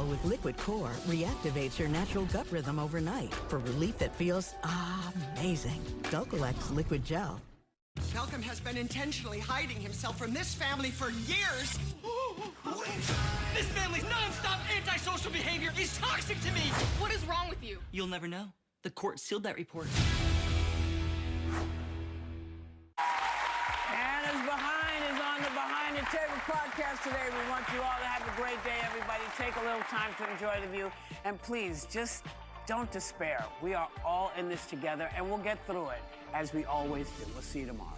Gel with liquid core reactivates your natural gut rhythm overnight for relief that feels amazing. Dulcolax Liquid Gel. Malcolm has been intentionally hiding himself from this family for years. This family's non-stop antisocial behavior is toxic to me. What is wrong with you? You'll never know. The court sealed that report. Anna's Behind is on the Behind the Table podcast today. We want you all to have a great day, everybody. Take a little time to enjoy the view. And please, just don't despair. We are all in this together, and we'll get through it, as we always do. We'll see you tomorrow.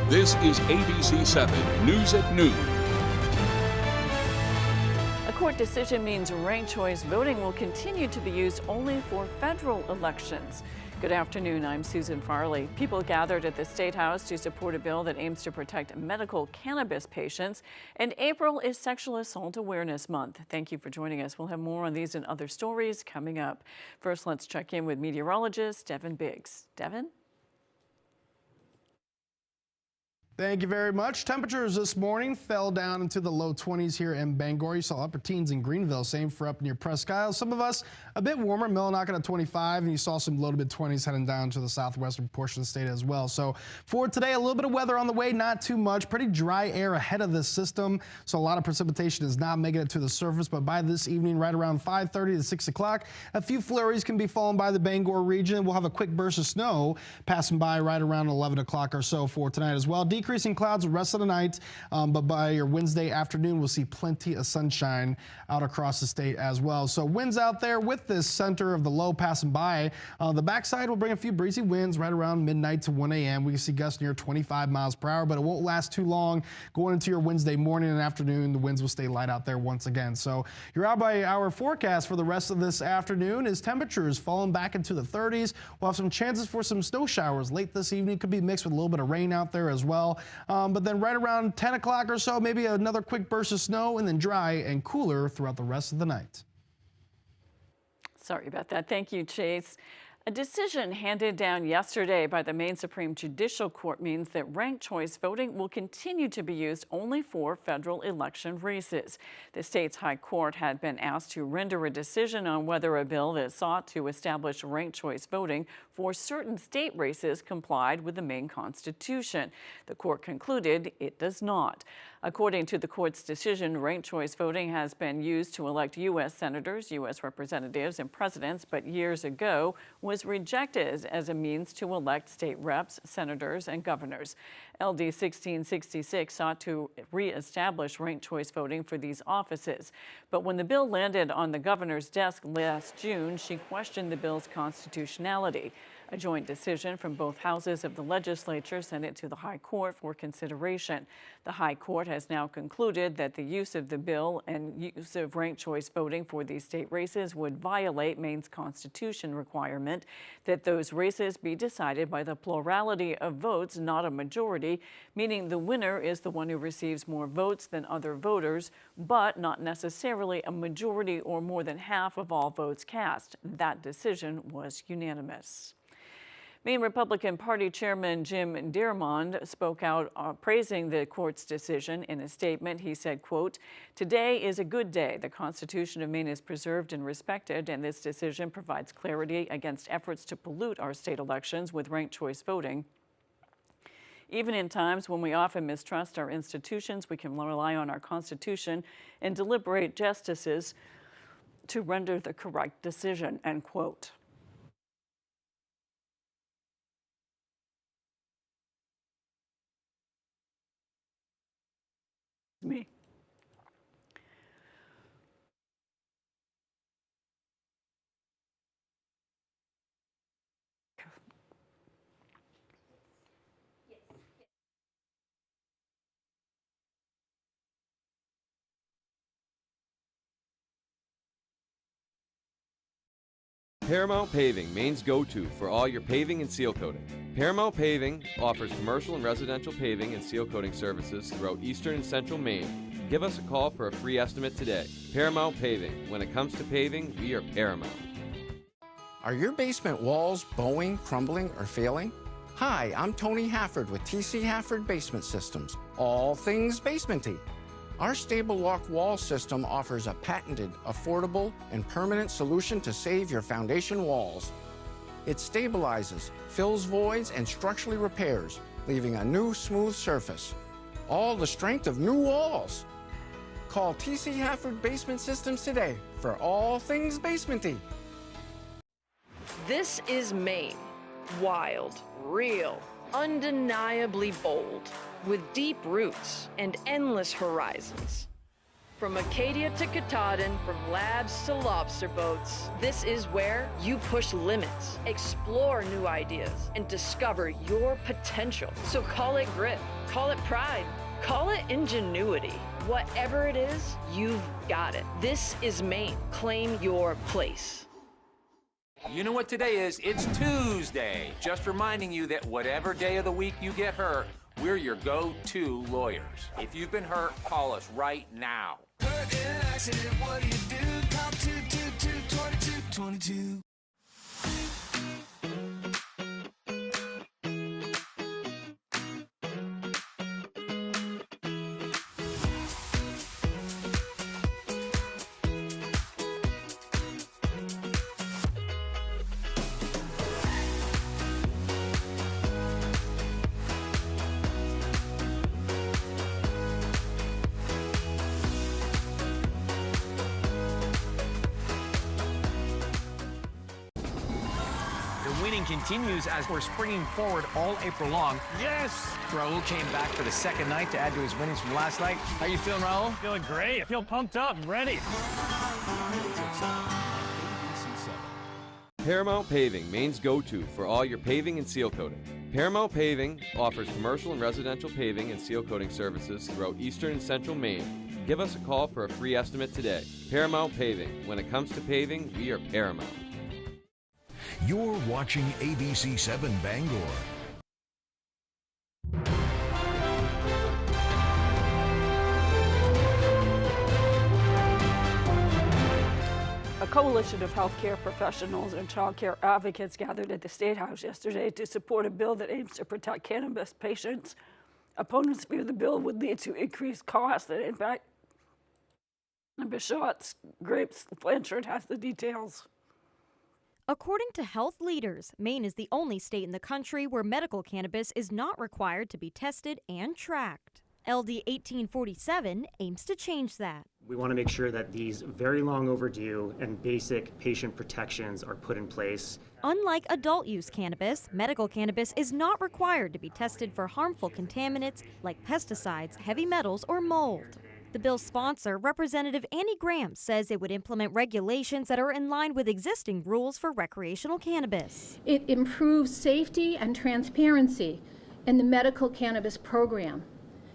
This is ABC 7 News at Noon. A court decision means ranked choice voting will continue to be used only for federal elections. Good afternoon, I'm Susan Farley. People gathered at the State House to support a bill that aims to protect medical cannabis patients. And April is Sexual Assault Awareness Month. Thank you for joining us. We'll have more on these and other stories coming up. First, let's check in with meteorologist Devin Biggs. Devin? Thank you very much. Temperatures this morning fell down into the low 20s here in Bangor. You saw upper teens in Greenville, same for up near Presque Isle. Some of us a bit warmer, Millinocket at 25, and you saw some low to mid 20s heading down to the southwestern portion of the state as well. So for today, a little bit of weather on the way, not too much. Pretty dry air ahead of this system, so a lot of precipitation is not making it to the surface. But by this evening, right around 5:30 to 6 o'clock, a few flurries can be falling by the Bangor region. We'll have a quick burst of snow passing by right around 11 o'clock or so for tonight as well. Decreasing clouds the rest of the night, but by your Wednesday afternoon, we'll see plenty of sunshine out across the state as well. So winds out there with this center of the low passing by. The backside will bring a few breezy winds right around midnight to 1 a.m. We can see gusts near 25 miles per hour, but it won't last too long. Going into your Wednesday morning and afternoon, the winds will stay light out there once again. So your hour-by-hour forecast for the rest of this afternoon is temperatures falling back into the 30s. We'll have some chances for some snow showers late this evening. Could be mixed with a little bit of rain out there as well. But then right around 10 o'clock or so, maybe another quick burst of snow, and then dry and cooler throughout the rest of the night. Sorry about that. Thank you, Chase. A decision handed down yesterday by the Maine Supreme Judicial Court means that ranked choice voting will continue to be used only for federal election races. The state's high court had been asked to render a decision on whether a bill that sought to establish ranked choice voting for certain state races complied with the Maine Constitution. The court concluded it does not. According to the court's decision, ranked choice voting has been used to elect U.S. senators, U.S. representatives, and presidents, but years ago was rejected as a means to elect state reps, senators, and governors. LD 1666 sought to reestablish ranked choice voting for these offices. But when the bill landed on the governor's desk last June, she questioned the bill's constitutionality. A joint decision from both houses of the legislature sent it to the High Court for consideration. The High Court has now concluded that the use of the bill and use of ranked choice voting for these state races would violate Maine's Constitution requirement that those races be decided by the plurality of votes, not a majority, meaning the winner is the one who receives more votes than other voters, but not necessarily a majority or more than half of all votes cast. That decision was unanimous. Maine Republican Party Chairman Jim Dearmond spoke out praising the court's decision. In a statement, he said, quote, "Today is a good day. The Constitution of Maine is preserved and respected, and this decision provides clarity against efforts to pollute our state elections with ranked choice voting. Even in times when we often mistrust our institutions, we can rely on our Constitution and deliberate justices to render the correct decision," end quote. Me. Paramount Paving, Maine's go-to for all your paving and seal coating. Paramount Paving offers commercial and residential paving and seal coating services throughout eastern and central Maine. Give us a call for a free estimate today. Paramount Paving. When it comes to paving, we are Paramount. Are your basement walls bowing, crumbling, or failing? Hi, I'm Tony Hafford with TC Hafford Basement Systems, all things basementy. Our stable lock wall system offers a patented, affordable, and permanent solution to save your foundation walls. It stabilizes, fills voids, and structurally repairs, leaving a new smooth surface. All the strength of new walls. Call TC Hafford Basement Systems today for all things basementy. This is Maine. Wild, real, undeniably bold, with deep roots and endless horizons. From Acadia to Katahdin, from labs to lobster boats, this is where you push limits, explore new ideas, and discover your potential. So call it grit, call it pride, call it ingenuity. Whatever it is, you've got it. This is Maine. Claim your place. You know what today is? It's Tuesday. Just reminding you that whatever day of the week you get hurt, we're your go-to lawyers. If you've been hurt, call us right now. Hurt in an accident, what do you do? Call 222-2222. Winning continues as we're springing forward all April long. Yes! Raul came back for the second night to add to his winnings from last night. How you feeling, Raul? Feeling great. I feel pumped up. I'm ready. Paramount Paving, Maine's go-to for all your paving and seal coating. Paramount Paving offers commercial and residential paving and seal coating services throughout eastern and central Maine. Give us a call for a free estimate today. Paramount Paving. When it comes to paving, we are Paramount. You're watching ABC 7 Bangor. A coalition of healthcare professionals and child care advocates gathered at the State House yesterday to support a bill that aims to protect cannabis patients. Opponents fear the bill would lead to increased costs and, in fact, Bishop's Grapes Blanchard has the details. According to health leaders, Maine is the only state in the country where medical cannabis is not required to be tested and tracked. LD 1847 aims to change that. We want to make sure that these very long overdue and basic patient protections are put in place. Unlike adult use cannabis, medical cannabis is not required to be tested for harmful contaminants like pesticides, heavy metals, or mold. The bill's sponsor, Representative Annie Graham, says it would implement regulations that are in line with existing rules for recreational cannabis. It improves safety and transparency in the medical cannabis program,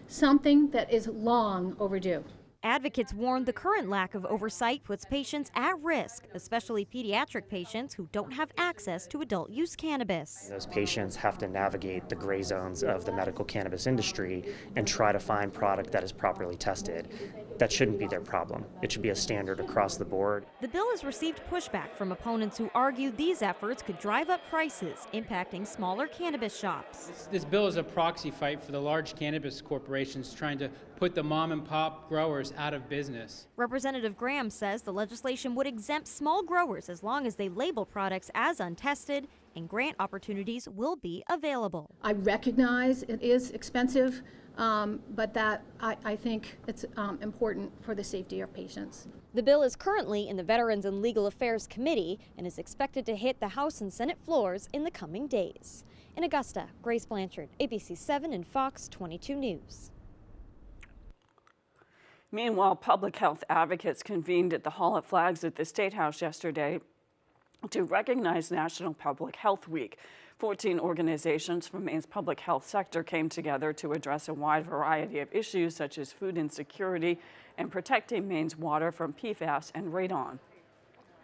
something that is long overdue. Advocates warned the current lack of oversight puts patients at risk, especially pediatric patients who don't have access to adult use cannabis. Those patients have to navigate the gray zones of the medical cannabis industry and try to find product that is properly tested. That shouldn't be their problem. It should be a standard across the board. The bill has received pushback from opponents who argue these efforts could drive up prices, impacting smaller cannabis shops. This bill is a proxy fight for the large cannabis corporations trying to put the mom and pop growers out of business. Representative Graham says the legislation would exempt small growers as long as they label products as untested, and grant opportunities will be available. I recognize it is expensive, but that I think it's important for the safety of patients. The bill is currently in the Veterans and Legal Affairs Committee and is expected to hit the House and Senate floors in the coming days. In Augusta, Grace Blanchard, ABC 7 and Fox 22 News. Meanwhile, public health advocates convened at the Hall of Flags at the State House yesterday to recognize National Public Health Week. 14 organizations from Maine's public health sector came together to address a wide variety of issues such as food insecurity and protecting Maine's water from PFAS and radon.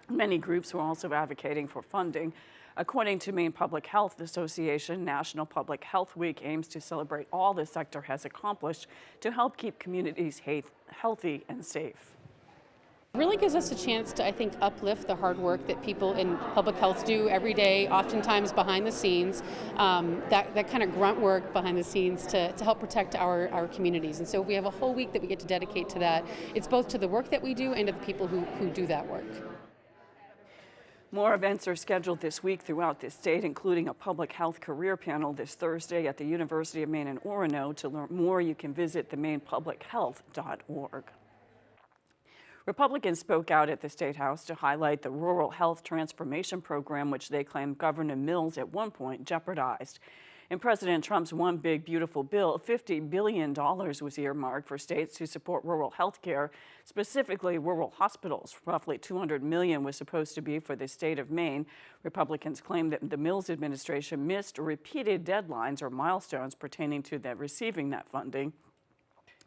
Many groups were also advocating for funding. According to Maine Public Health Association, National Public Health Week aims to celebrate all the sector has accomplished to help keep communities healthy and safe. Really gives us a chance to, I think, uplift the hard work that people in public health do every day, oftentimes behind the scenes, that kind of grunt work behind the scenes to help protect our communities. And so we have a whole week that we get to dedicate to that. It's both to the work that we do and to the people who do that work. More events are scheduled this week throughout the state, including a public health career panel this Thursday at the University of Maine in Orono. To learn more, you can visit themainepublichealth.org. Republicans spoke out at the State House to highlight the Rural Health Transformation Program, which they claimed Governor Mills at one point jeopardized. In President Trump's One Big Beautiful Bill, $50 billion was earmarked for states to support rural health care, specifically rural hospitals. Roughly $200 million was supposed to be for the state of Maine. Republicans claim that the Mills administration missed repeated deadlines or milestones pertaining to receiving that funding.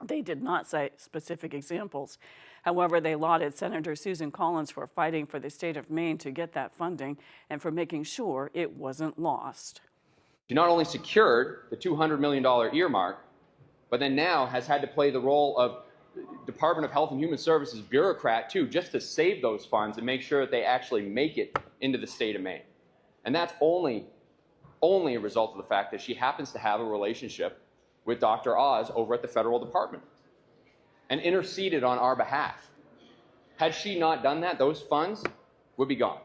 They did not cite specific examples. However, they lauded Senator Susan Collins for fighting for the state of Maine to get that funding and for making sure it wasn't lost. She not only secured the $200 million earmark, but then now has had to play the role of Department of Health and Human Services bureaucrat too, just to save those funds and make sure that they actually make it into the state of Maine. And that's only a result of the fact that she happens to have a relationship with Dr. Oz over at the federal department and interceded on our behalf. Had she not done that, those funds would be gone.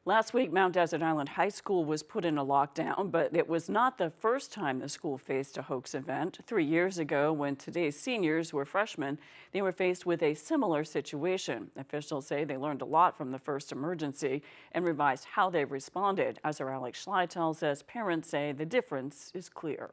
Last week, Mount Desert Island High School was put in a lockdown, but it was not the first time the school faced a hoax event. 3 years ago, when today's seniors were freshmen, they were faced with a similar situation. Officials say they learned a lot from the first emergency and revised how they responded. As our Alex Schley tells us, parents say the difference is clear.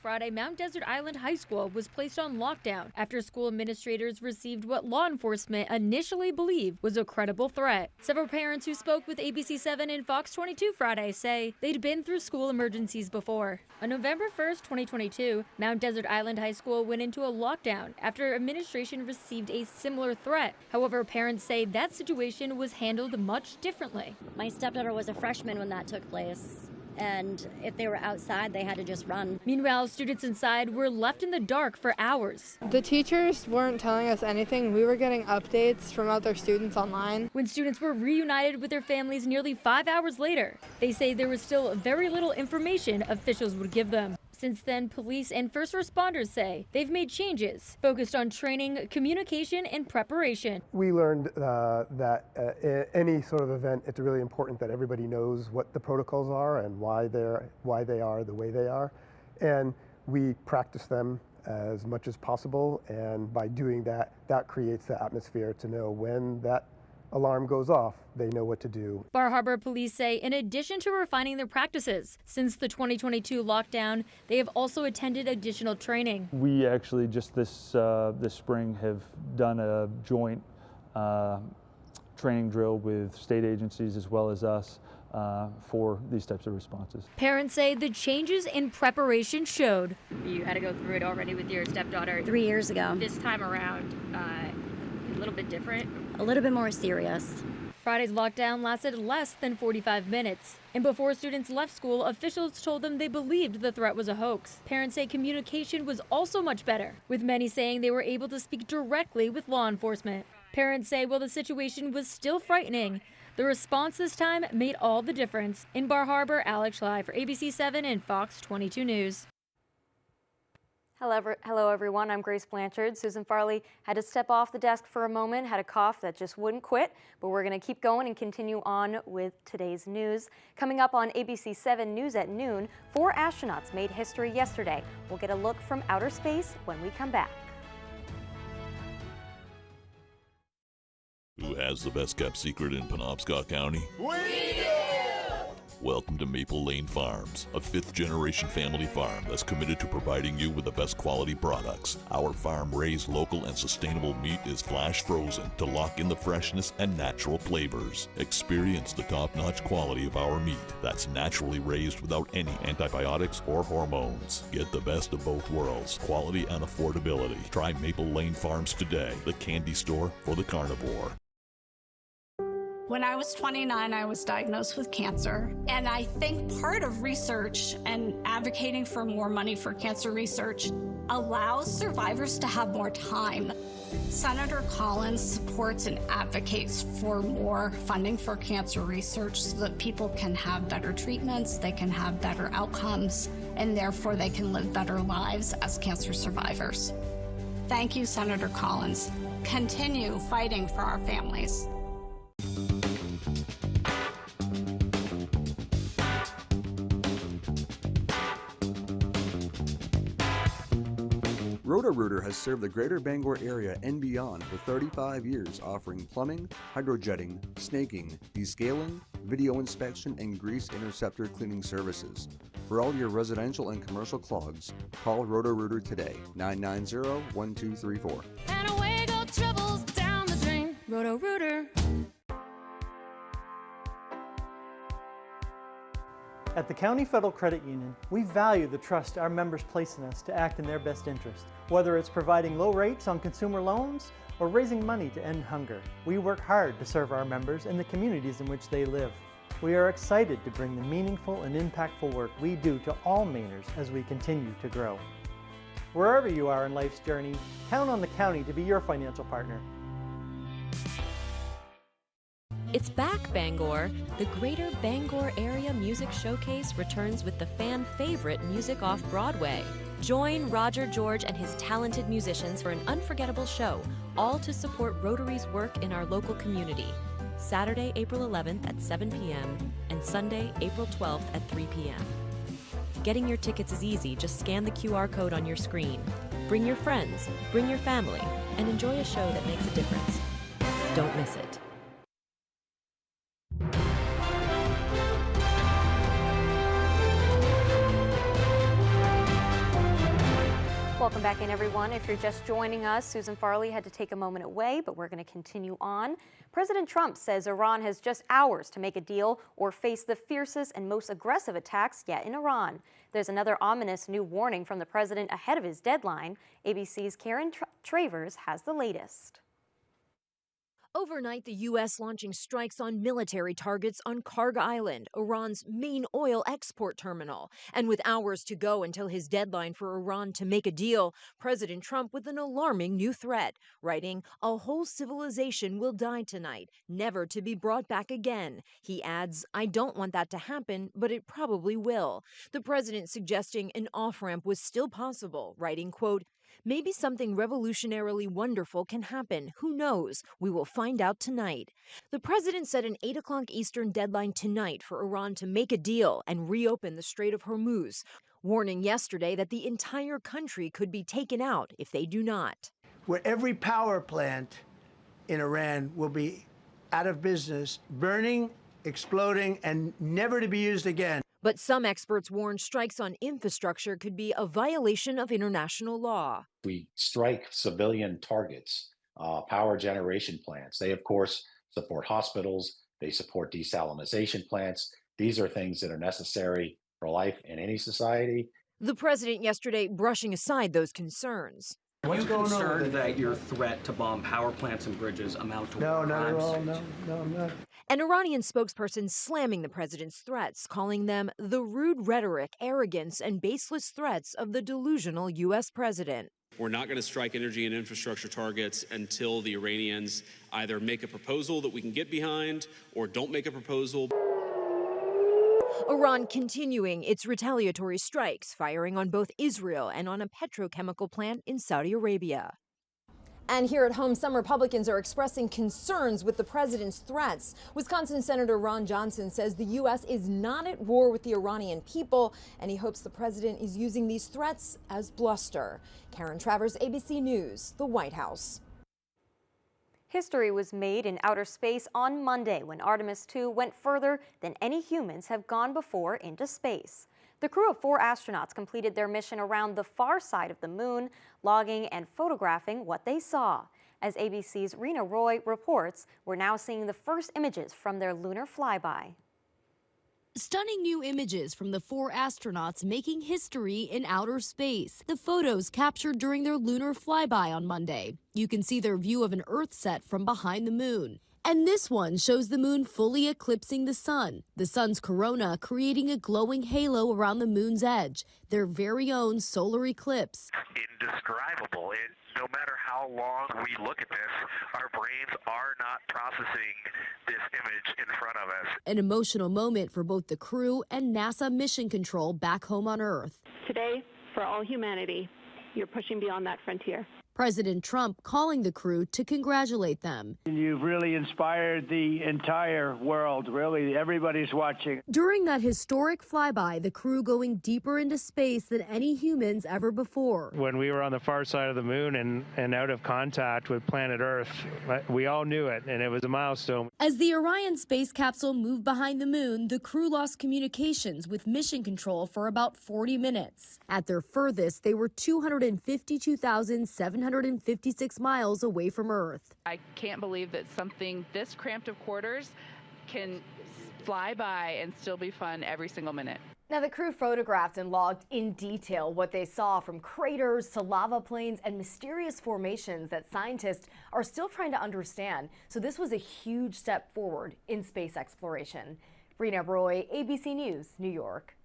Friday, Mount Desert Island High School was placed on lockdown after school administrators received what law enforcement initially believed was a credible threat. Several parents who spoke with ABC7 and Fox 22 Friday say they'd been through school emergencies before. On November 1st, 2022, Mount Desert Island High School went into a lockdown after administration received a similar threat. However, parents say that situation was handled much differently. My stepdaughter was a freshman when that took place. And if they were outside, they had to just run. Meanwhile, students inside were left in the dark for hours. The teachers weren't telling us anything. We were getting updates from other students online. When students were reunited with their families nearly 5 hours later, they say there was still very little information officials would give them. Since then, police and first responders say they've made changes focused on training, communication, and preparation. We learned that any sort of event, it's really important that everybody knows what the protocols are and why they are the way they are. And we practice them as much as possible. And by doing that, that creates the atmosphere to know when that alarm goes off, they know what to do. Bar Harbor police say in addition to refining their practices, since the 2022 lockdown, they have also attended additional training. We actually just this spring have done a joint training drill with state agencies as well as us for these types of responses. Parents say the changes in preparation showed. You had to go through it already with your stepdaughter 3 years ago. This time around, a little bit different. A little bit more serious. Friday's lockdown lasted less than 45 minutes. And before students left school, officials told them they believed the threat was a hoax. Parents say communication was also much better, with many saying they were able to speak directly with law enforcement. Parents say while the situation was still frightening, the response this time made all the difference. In Bar Harbor, Alex Schley for ABC7 and Fox 22 News. Hello, everyone. I'm Grace Blanchard. Susan Farley had to step off the desk for a moment, had a cough that just wouldn't quit, but we're going to keep going and continue on with today's news. Coming up on ABC7 News at noon, 4 astronauts made history yesterday. We'll get a look from outer space when we come back. Who has the best kept secret in Penobscot County? We do! Welcome to Maple Lane Farms, a 5th-generation family farm that's committed to providing you with the best quality products. Our farm-raised local and sustainable meat is flash frozen to lock in the freshness and natural flavors. Experience the top-notch quality of our meat that's naturally raised without any antibiotics or hormones. Get the best of both worlds, quality and affordability. Try Maple Lane Farms today, the candy store for the carnivore. When I was 29, I was diagnosed with cancer. And I think part of research and advocating for more money for cancer research allows survivors to have more time. Senator Collins supports and advocates for more funding for cancer research so that people can have better treatments, they can have better outcomes, and therefore they can live better lives as cancer survivors. Thank you, Senator Collins. Continue fighting for our families. Roto-Rooter has served the greater Bangor area and beyond for 35 years, offering plumbing, hydrojetting, snaking, descaling, video inspection, and grease interceptor cleaning services. For all your residential and commercial clogs, call Roto-Rooter today, 990-1234. And away go troubles down the drain. Roto-Rooter. At the County Federal Credit Union, we value the trust our members place in us to act in their best interest. Whether it's providing low rates on consumer loans or raising money to end hunger, we work hard to serve our members and the communities in which they live. We are excited to bring the meaningful and impactful work we do to all Mainers as we continue to grow. Wherever you are in life's journey, count on the county to be your financial partner. It's back, Bangor! The Greater Bangor Area Music Showcase returns with the fan favorite music off-Broadway. Join Roger George and his talented musicians for an unforgettable show, all to support Rotary's work in our local community. Saturday, April 11th at 7 p.m. and Sunday, April 12th at 3 p.m. Getting your tickets is easy. Just scan the QR code on your screen. Bring your friends, bring your family, and enjoy a show that makes a difference. Don't miss it. Welcome back in, everyone. If you're just joining us, Susan Farley had to take a moment away, but we're going to continue on. President Trump says Iran has just hours to make a deal or face the fiercest and most aggressive attacks yet in Iran. There's another ominous new warning from the president ahead of his deadline. ABC's Karen Travers has the latest. Overnight, the U.S. launching strikes on military targets on Karg Island, Iran's main oil export terminal. And with hours to go until his deadline for Iran to make a deal, President Trump with an alarming new threat, writing, "A whole civilization will die tonight, never to be brought back again." He adds, "I don't want that to happen, but it probably will." The president suggesting an off-ramp was still possible, writing, quote, "Maybe something revolutionarily wonderful can happen. Who knows? We will find out tonight." The president set an 8 o'clock Eastern deadline tonight for Iran to make a deal and reopen the Strait of Hormuz, warning yesterday that the entire country could be taken out if they do not. Where every power plant in Iran will be out of business, burning, exploding, and never to be used again. But some experts warn strikes on infrastructure could be a violation of international law. We strike civilian targets, power generation plants. They, of course, support hospitals. They support desalinization plants. These are things that are necessary for life in any society. The president yesterday brushing aside those concerns. Are you concerned that your threat to bomb power plants and bridges amount to No, war not at crimes? all. No, I'm not. An Iranian spokesperson slamming the president's threats, calling them the rude rhetoric, arrogance, and baseless threats of the delusional U.S. president. We're not going to strike energy and infrastructure targets until the Iranians either make a proposal that we can get behind or don't make a proposal. Iran continuing its retaliatory strikes, firing on both Israel and on a petrochemical plant in Saudi Arabia. And here at home, some Republicans are expressing concerns with the president's threats. Wisconsin Senator Ron Johnson says the U.S. is not at war with the Iranian people, and he hopes the president is using these threats as bluster. Karen Travers, ABC News, the White House. History was made in outer space on Monday when Artemis II went further than any humans have gone before into space. The crew of 4 astronauts completed their mission around the far side of the moon, logging and photographing what they saw. As ABC's Rena Roy reports, we're now seeing the first images from their lunar flyby. Stunning new images from the 4 astronauts making history in outer space. The photos captured during their lunar flyby on Monday. You can see their view of an Earth set from behind the moon. And this one shows the moon fully eclipsing the sun's corona creating a glowing halo around the moon's edge, their very own solar eclipse. Indescribable. No matter how long we look at this, our brains are not processing this image in front of us. An emotional moment for both the crew and NASA Mission Control back home on Earth. Today, for all humanity, you're pushing beyond that frontier. President Trump calling the crew to congratulate them. You've really inspired the entire world. Really, everybody's watching. During that historic flyby, the crew going deeper into space than any humans ever before. When we were on the far side of the moon and out of contact with planet Earth, we all knew it, and it was a milestone. As the Orion space capsule moved behind the moon, the crew lost communications with Mission Control for about 40 minutes. At their furthest, they were 252,756 miles away from Earth. I can't believe that something this cramped of quarters can fly by and still be fun every single minute. Now, the crew photographed and logged in detail what they saw, from craters to lava plains and mysterious formations that scientists are still trying to understand. So this was a huge step forward in space exploration. Rena Roy, ABC News, New York.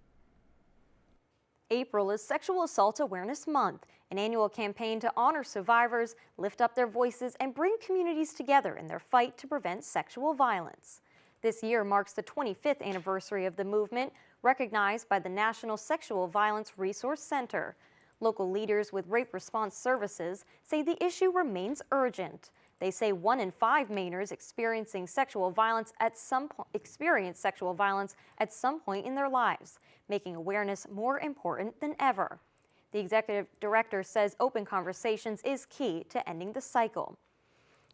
April is Sexual Assault Awareness Month, an annual campaign to honor survivors, lift up their voices, and bring communities together in their fight to prevent sexual violence. This year marks the 25th anniversary of the movement, recognized by the National Sexual Violence Resource Center. Local leaders with rape response services say the issue remains urgent. They say 1 in 5 Mainers experience sexual violence at some point in their lives, making awareness more important than ever. The executive director says open conversations is key to ending the cycle.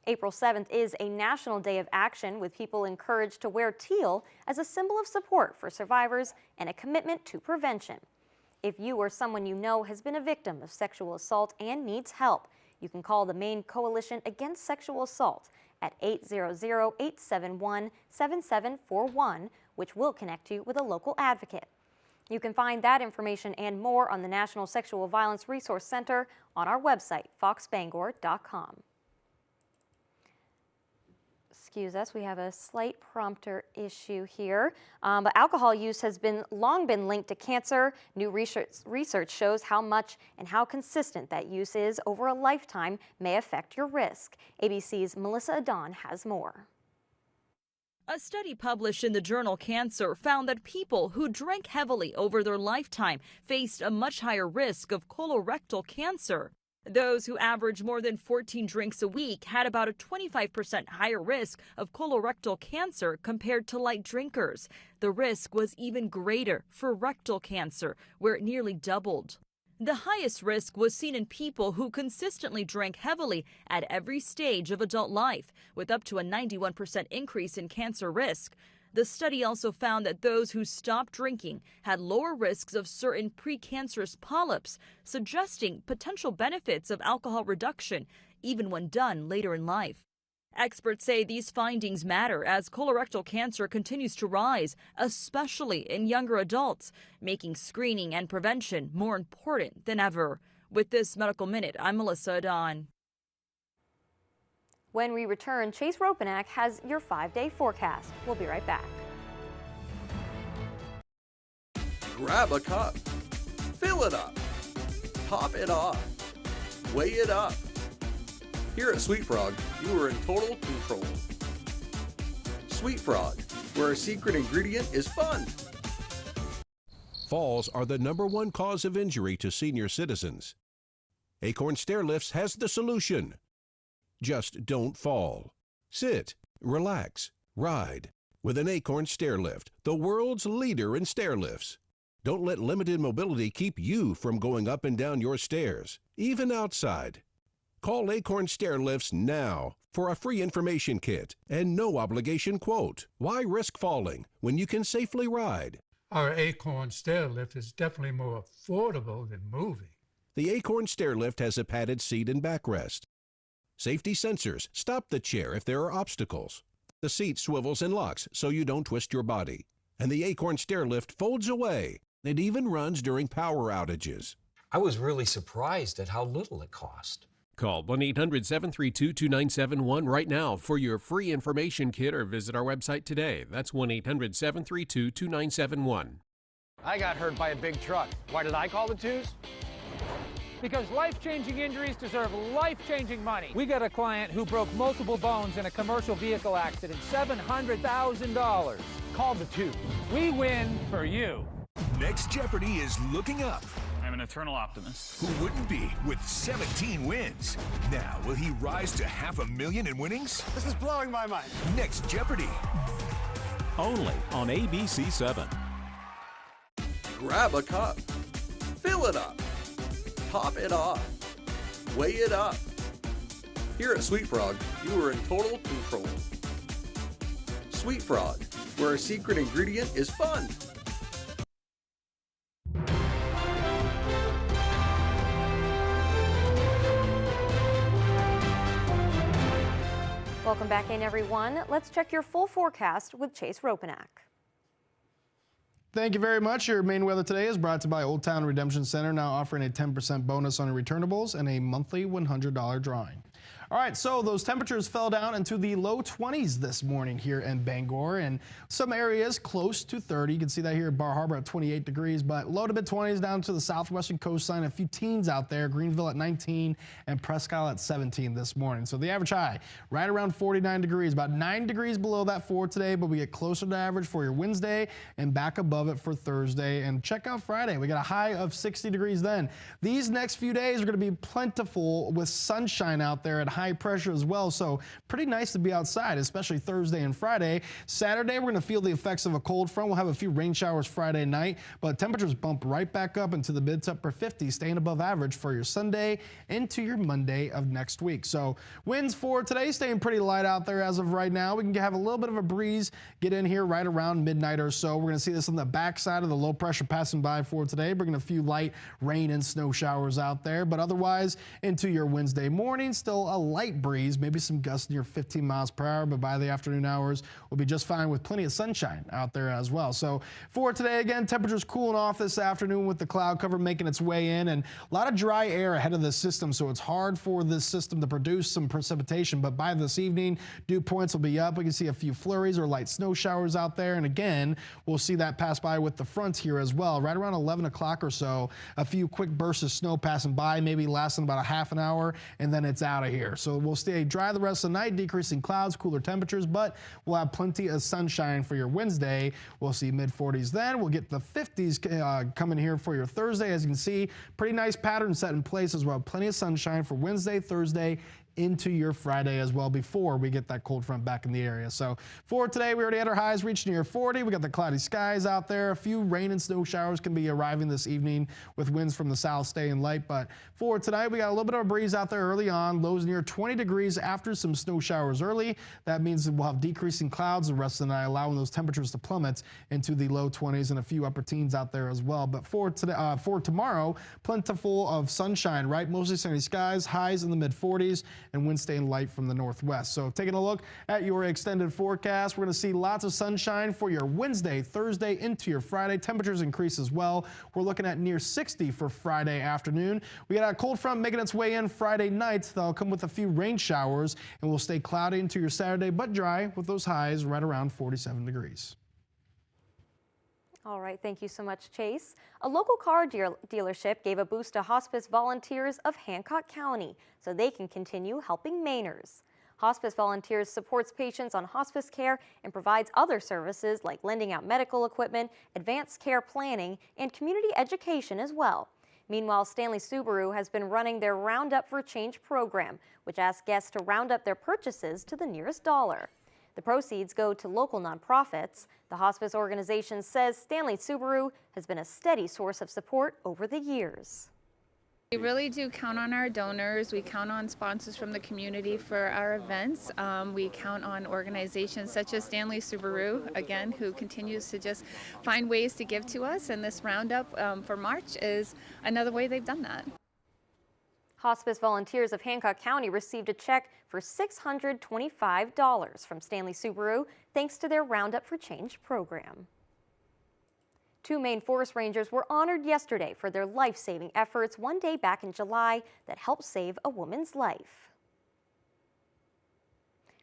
April 7th is a national day of action, with people encouraged to wear teal as a symbol of support for survivors and a commitment to prevention. If you or someone you know has been a victim of sexual assault and needs help, you can call the Maine Coalition Against Sexual Assault at 800-871-7741, which will connect you with a local advocate. You can find that information and more on the National Sexual Violence Resource Center on our website, foxbangor.com. Excuse us, we have a slight prompter issue here. But alcohol use has long been linked to cancer. New research shows how much and how consistent that use is over a lifetime may affect your risk. ABC's Melissa Adon has more. A study published in the journal Cancer found that people who drank heavily over their lifetime faced a much higher risk of colorectal cancer. Those who averaged more than 14 drinks a week had about a 25% higher risk of colorectal cancer compared to light drinkers. The risk was even greater for rectal cancer, where it nearly doubled. The highest risk was seen in people who consistently drank heavily at every stage of adult life, with up to a 91% increase in cancer risk. The study also found that those who stopped drinking had lower risks of certain precancerous polyps, suggesting potential benefits of alcohol reduction, even when done later in life. Experts say these findings matter as colorectal cancer continues to rise, especially in younger adults, making screening and prevention more important than ever. With this Medical Minute, I'm Melissa Adon. When we return, Chase Ropanak has your 5-day forecast. We'll be right back. Grab a cup, fill it up, top it off, weigh it up. Here at Sweet Frog, you are in total control. Sweet Frog, where our secret ingredient is fun. Falls are the #1 cause of injury to senior citizens. Acorn Stairlifts has the solution. Just don't fall. Sit, relax, ride with an Acorn Stairlift, the world's leader in stairlifts. Don't let limited mobility keep you from going up and down your stairs, even outside. Call Acorn Stairlifts now for a free information kit and no obligation quote. Why risk falling when you can safely ride? Our Acorn Stairlift is definitely more affordable than moving. The Acorn Stairlift has a padded seat and backrest. Safety sensors stop the chair if there are obstacles. The seat swivels and locks so you don't twist your body. And the Acorn Stairlift folds away. It even runs during power outages. I was really surprised at how little it cost. Call 1-800-732-2971 right now for your free information kit or visit our website today. That's 1-800-732-2971. I got hurt by a big truck. Why did I call the twos? Because life-changing injuries deserve life-changing money. We got a client who broke multiple bones in a commercial vehicle accident, $700,000. Call the twos. We win for you. Next Jeopardy is looking up. I'm an eternal optimist. Who wouldn't be with 17 wins? Now, will he rise to $500,000 in winnings? This is blowing my mind. Next Jeopardy. Only on ABC7. Grab a cup, fill it up, top it off, weigh it up. Here at Sweet Frog, you are in total control. Sweet Frog, where a secret ingredient is fun. Welcome back in, everyone. Let's check your full forecast with Chase Ropanak. Thank you very much. Your main weather today is brought to you by Old Town Redemption Center, now offering a 10% bonus on returnables and a monthly $100 drawing. All right, so those temperatures fell down into the low 20s this morning here in Bangor, and some areas close to 30. You can see that here at Bar Harbor at 28 degrees, but low to mid 20s down to the southwestern coastline. A few teens out there, Greenville at 19 and Prescott at 17 this morning. So the average high right around 49 degrees, about 9 degrees below that for today, but we get closer to average for your Wednesday and back above it for Thursday. And check out Friday. We got a high of 60 degrees then. These next few days are going to be plentiful with sunshine out there at high pressure as well, so pretty nice to be outside, especially Thursday and Friday. Saturday, we're going to feel the effects of a cold front. We'll have a few rain showers Friday night, but temperatures bump right back up into the mid to upper 50s, staying above average for your Sunday into your Monday of next week. So winds for today staying pretty light out there as of right now. We can have a little bit of a breeze get in here right around midnight or so. We're going to see this on the backside of the low pressure passing by for today, bringing a few light rain and snow showers out there, but otherwise into your Wednesday morning, still a light breeze, maybe some gusts near 15 miles per hour, but by the afternoon hours, we'll be just fine with plenty of sunshine out there as well. So for today, again, temperatures cooling off this afternoon with the cloud cover making its way in, and a lot of dry air ahead of the system, so it's hard for this system to produce some precipitation, but by this evening, dew points will be up. We can see a few flurries or light snow showers out there, and again, we'll see that pass by with the front here as well. Right around 11 o'clock or so, a few quick bursts of snow passing by, maybe lasting about a half an hour, and then it's out of here. So we'll stay dry the rest of the night, decreasing clouds, cooler temperatures, but we'll have plenty of sunshine for your Wednesday. We'll see mid-40s then. We'll get the 50s coming here for your Thursday. As you can see, pretty nice pattern set in place as well. Plenty of sunshine for Wednesday, Thursday, into your Friday as well before we get that cold front back in the area. So for today, we already had our highs reach near 40. We got the cloudy skies out there. A few rain and snow showers can be arriving this evening with winds from the south staying light. But for tonight, we got a little bit of a breeze out there early on. Lows near 20 degrees after some snow showers early. That means that we'll have decreasing clouds the rest of the night, allowing those temperatures to plummet into the low 20s and a few upper teens out there as well. But for today, for tomorrow, plentiful of sunshine, right? Mostly sunny skies, highs in the mid 40s. And winds staying light from the northwest. So taking a look at your extended forecast, we're going to see lots of sunshine for your Wednesday, Thursday into your Friday. Temperatures increase as well. We're looking at near 60 for Friday afternoon. We got a cold front making its way in Friday night. That'll come with a few rain showers, and we'll stay cloudy into your Saturday, but dry with those highs right around 47 degrees. All right, thank you so much, Chase. A local car dealership gave a boost to hospice volunteers of Hancock County so they can continue helping Mainers. Hospice Volunteers supports patients on hospice care and provides other services like lending out medical equipment, advanced care planning, and community education as well. Meanwhile, Stanley Subaru has been running their Roundup for Change program, which asks guests to round up their purchases to the nearest dollar. The proceeds go to local nonprofits. The hospice organization says Stanley Subaru has been a steady source of support over the years. We really do count on our donors. We count on sponsors from the community for our events. We count on organizations such as Stanley Subaru, again, who continues to just find ways to give to us. And this roundup for March is another way they've done that. Hospice Volunteers of Hancock County received a check for $625 from Stanley Subaru thanks to their Roundup for Change program. Two Maine forest rangers were honored yesterday for their life-saving efforts one day back in July that helped save a woman's life.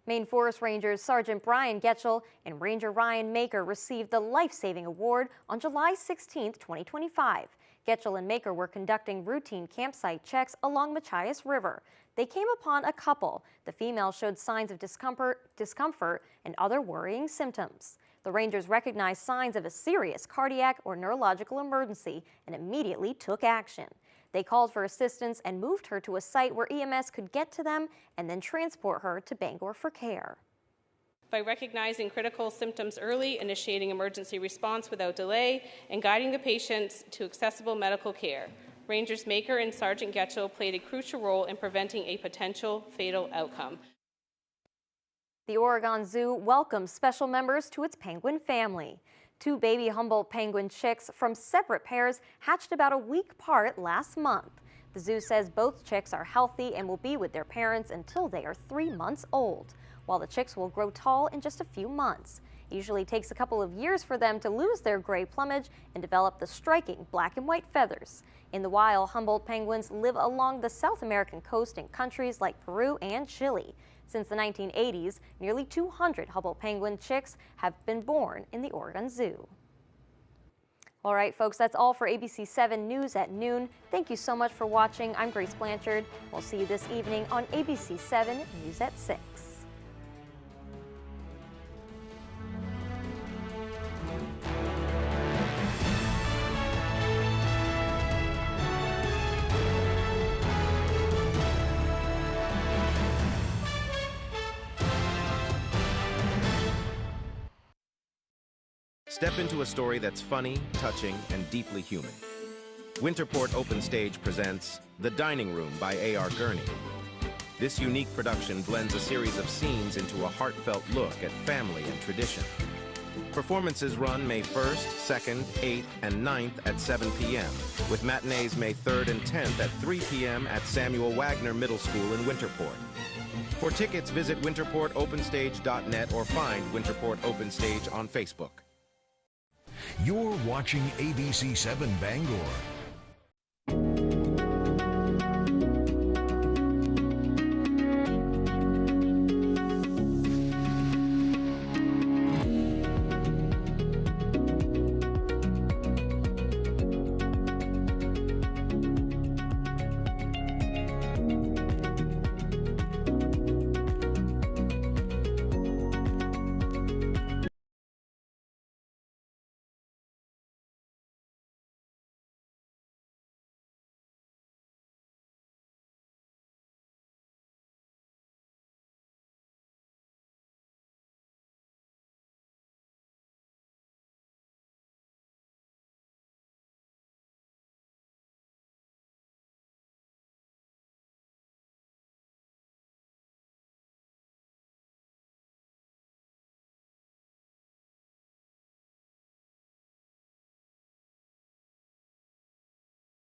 Maine Forest Rangers Sergeant Brian Getchell and Ranger Ryan Maker received the Life-Saving Award on July 16, 2025. Getchell and Maker were conducting routine campsite checks along Machias River. They came upon a couple. The female showed signs of discomfort and other worrying symptoms. The Rangers recognized signs of a serious cardiac or neurological emergency and immediately took action. They called for assistance and moved her to a site where EMS could get to them and then transport her to Bangor for care. By recognizing critical symptoms early, initiating emergency response without delay, and guiding the patients to accessible medical care, Rangers Maker and Sergeant Getchell played a crucial role in preventing a potential fatal outcome. The Oregon Zoo welcomes special members to its penguin family. Two baby Humboldt penguin chicks from separate pairs hatched about a week apart last month. The zoo says both chicks are healthy and will be with their parents until they are 3 months old, while the chicks will grow tall in just a few months. It usually takes a couple of years for them to lose their gray plumage and develop the striking black and white feathers. In the wild, Humboldt penguins live along the South American coast in countries like Peru and Chile. Since the 1980s, nearly 200 Humboldt penguin chicks have been born in the Oregon Zoo. All right, folks, that's all for ABC 7 News at noon. Thank you so much for watching. I'm Grace Blanchard. We'll see you this evening on ABC 7 News at 6. Step into a story that's funny, touching, and deeply human. Winterport Open Stage presents The Dining Room by A.R. Gurney. This unique production blends a series of scenes into a heartfelt look at family and tradition. Performances run May 1st, 2nd, 8th, and 9th at 7 p.m., with matinees May 3rd and 10th at 3 p.m. at Samuel Wagner Middle School in Winterport. For tickets, visit winterportopenstage.net or find Winterport Open Stage on Facebook. You're watching ABC 7 Bangor.